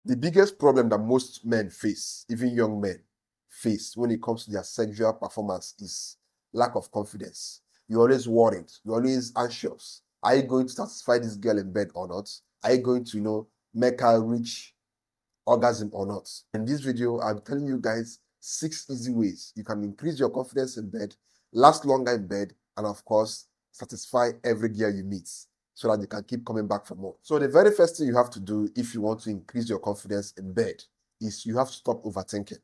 The biggest problem that most men face, even young men face when it comes to their sexual performance is lack of confidence. You're always worried. You're always anxious. Are you going to satisfy this girl in bed or not? Are you going to, make her reach orgasm or not? In this video, I'm telling you guys 6 easy ways you can increase your confidence in bed, last longer in bed, and of course, satisfy every girl you meet so that you can keep coming back for more. So the very first thing you have to do if you want to increase your confidence in bed is you have to stop overthinking.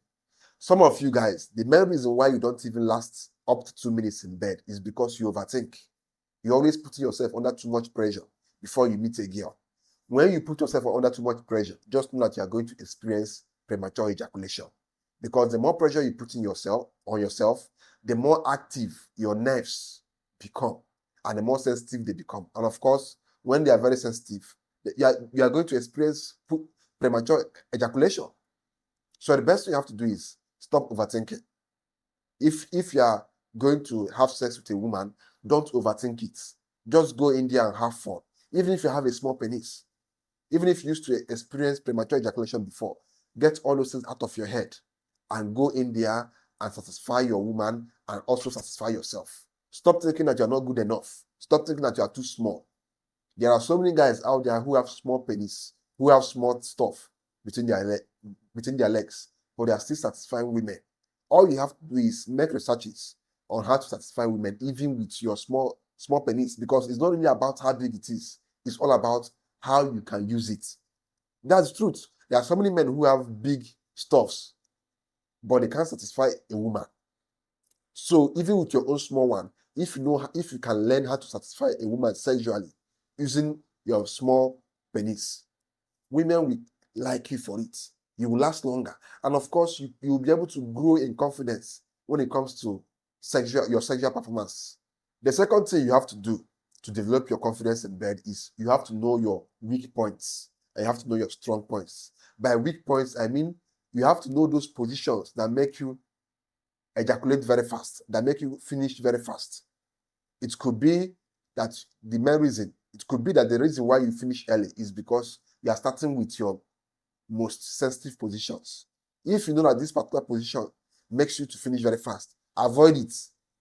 Some of you guys, the main reason why you don't even last up to 2 minutes in bed is because you overthink. You're always putting yourself under too much pressure before you meet a girl. When you put yourself under too much pressure, just know that you are going to experience premature ejaculation. Because the more pressure you put on yourself, the more active your nerves become and the more sensitive they become. And of course, when they are very sensitive, you are going to experience premature ejaculation. So the best thing you have to do is stop overthinking. If you are going to have sex with a woman, don't overthink it. Just go in there and have fun. Even if you have a small penis, even if you used to experience premature ejaculation before, get all those things out of your head and go in there and satisfy your woman and also satisfy yourself. Stop thinking that you're not good enough. Stop thinking that you are too small. There are so many guys out there who have small penis, who have small stuff between their legs, but they are still satisfying women. All you have to do is make researches on how to satisfy women, even with your small penis, because it's not really about how big it is. It's all about how you can use it. That's the truth. There are so many men who have big stuffs, but they can't satisfy a woman. So even with your own small one, if you can learn how to satisfy a woman sexually using your small penis, women will like you for it. You will last longer. And of course, you will be able to grow in confidence when it comes to your sexual performance. The second thing you have to do to develop your confidence in bed is you have to know your weak points and you have to know your strong points. By weak points, I mean you have to know those positions that make you ejaculate very fast, that make you finish very fast. It could be that the reason why you finish early is because you are starting with your most sensitive positions. If you know that this particular position makes you to finish very fast, avoid it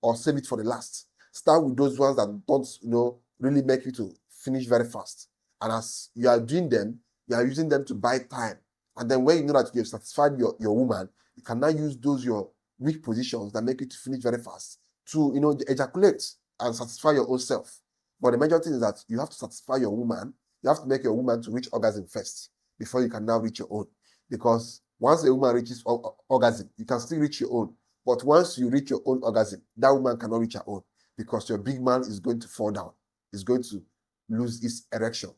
or save it for the last. Start with those ones that don't, really make you to finish very fast. And as you are doing them, you are using them to buy time. And then when you know that you have satisfied your woman, you can now use those your weak positions that make you to finish very fast to, ejaculate and satisfy your own self. But the major thing is that you have to satisfy your woman. You have to make your woman to reach orgasm first before you can now reach your own. Because once a woman reaches orgasm, you can still reach your own. But once you reach your own orgasm, that woman cannot reach her own because your big man is going to fall down. It's going to lose its erection.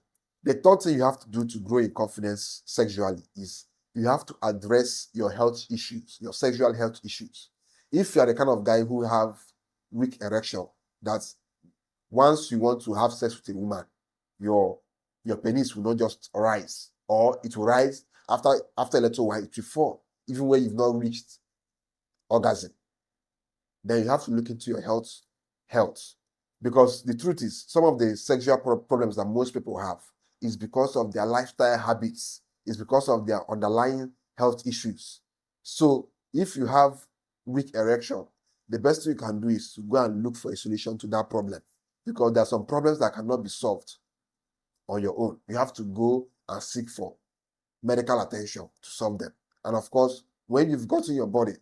The third thing you have to do to grow in confidence sexually is you have to address your health issues, your sexual health issues. If you are the kind of guy who have weak erection, that once you want to have sex with a woman, your penis will not just rise, or it will rise after a little while, it will fall, even when you've not reached orgasm. Then you have to look into your health. Because the truth is, some of the sexual problems that most people have is because of their lifestyle habits, is because of their underlying health issues. So if you have weak erection, the best thing you can do is to go and look for a solution to that problem, because there are some problems that cannot be solved on your own. You have to go and seek for medical attention to solve them. And of course, when you've gotten your body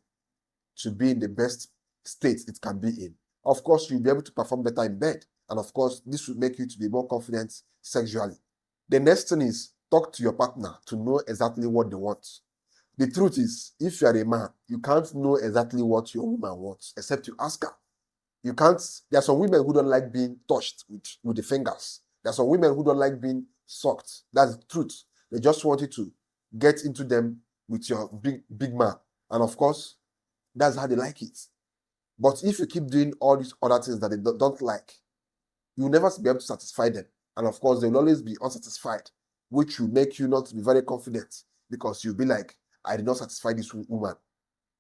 to be in the best state it can be in, of course, you'll be able to perform better in bed. And of course, this will make you to be more confident sexually. The next thing is talk to your partner to know exactly what they want. The truth is, if you are a man, you can't know exactly what your woman wants except you ask her. You can't. There are some women who don't like being touched with the fingers. There are some women who don't like being sucked. That's the truth. They just want you to get into them with your big man. And of course, that's how they like it. But if you keep doing all these other things that they don't like, you'll never be able to satisfy them. And of course, they will always be unsatisfied, which will make you not to be very confident, because you'll be like, I did not satisfy this woman.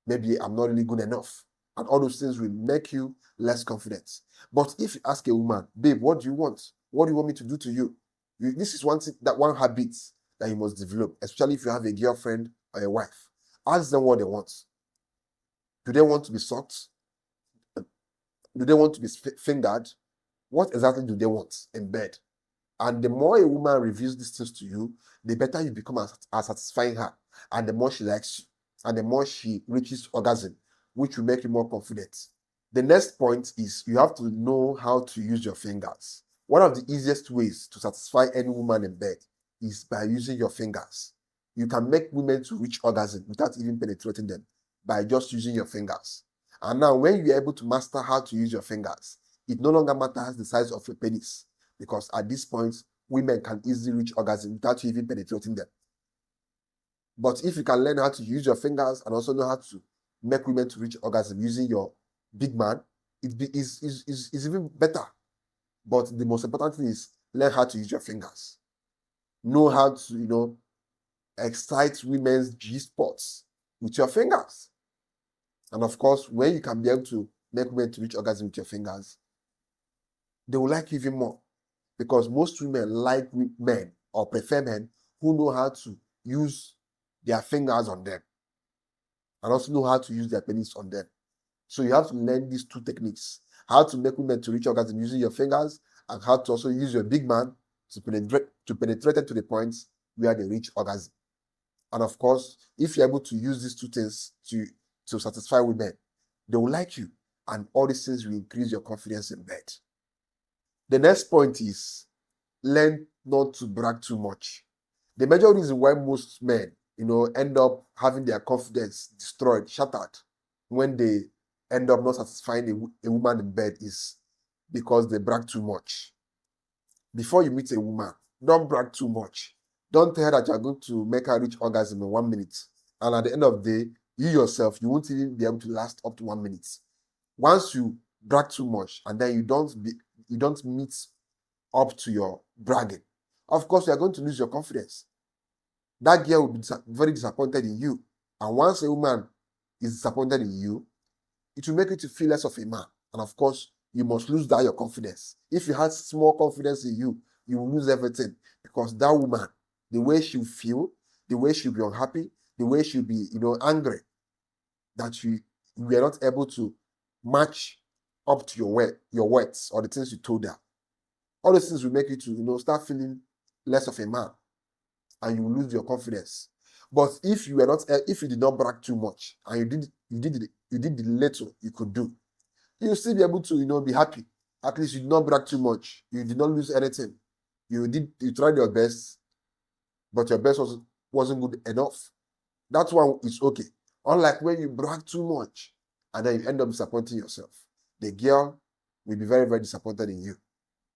Maybe I'm not really good enough. And all those things will make you less confident. But if you ask a woman, babe, what do you want? What do you want me to do to you? This is one habit that you must develop, especially if you have a girlfriend or a wife. Ask them what they want. Do they want to be sucked? Do they want to be fingered? What exactly do they want in bed? And the more a woman reveals these things to you, the better you become at satisfying her, and the more she likes you, and the more she reaches orgasm, which will make you more confident. The next point is you have to know how to use your fingers. One of the easiest ways to satisfy any woman in bed is by using your fingers. You can make women to reach orgasm without even penetrating them by just using your fingers. And now when you're able to master how to use your fingers, it no longer matters the size of your penis, because at this point, women can easily reach orgasm without you even penetrating them. But if you can learn how to use your fingers and also know how to make women to reach orgasm using your big man, is even better. But the most important thing is learn how to use your fingers. Know how to, excite women's G-spots with your fingers. And of course, when you can be able to make women to reach orgasm with your fingers, they will like you even more. Because most women like men or prefer men who know how to use their fingers on them and also know how to use their penis on them. So you have to learn these two techniques: how to make women to reach orgasm using your fingers, and how to also use your big man to penetrate them to the point where they reach orgasm. And of course, if you're able to use these two things to satisfy women, they will like you, and all these things will increase your confidence in bed. The next point is learn not to brag too much. The major reason why most men, end up having their confidence destroyed, shattered, when they end up not satisfying a woman in bed is because they brag too much. Before you meet a woman, don't brag too much. Don't tell her that you're going to make her reach orgasm in 1 minute. And at the end of the day, you yourself, you won't even be able to last up to 1 minute. Once you brag too much and then you don't meet up to your bragging, of course, you are going to lose your confidence. That girl will be very disappointed in you. And once a woman is disappointed in you, it will make you to feel less of a man. And of course, you must lose that your confidence. If you had small confidence in you, you will lose everything, because that woman, the way she'll feel, the way she'll be unhappy, the way she'll be, angry that you were not able to match up to your words or the things you told her. All those things will make you to, start feeling less of a man, and you will lose your confidence. But if you did not brag too much and you did the little you could do, you'll still be able to, be happy. At least you did not brag too much. You did not lose anything. You tried your best, but your best wasn't good enough. That one is okay. Unlike when you brag too much and then you end up disappointing yourself. The girl will be very, very disappointed in you.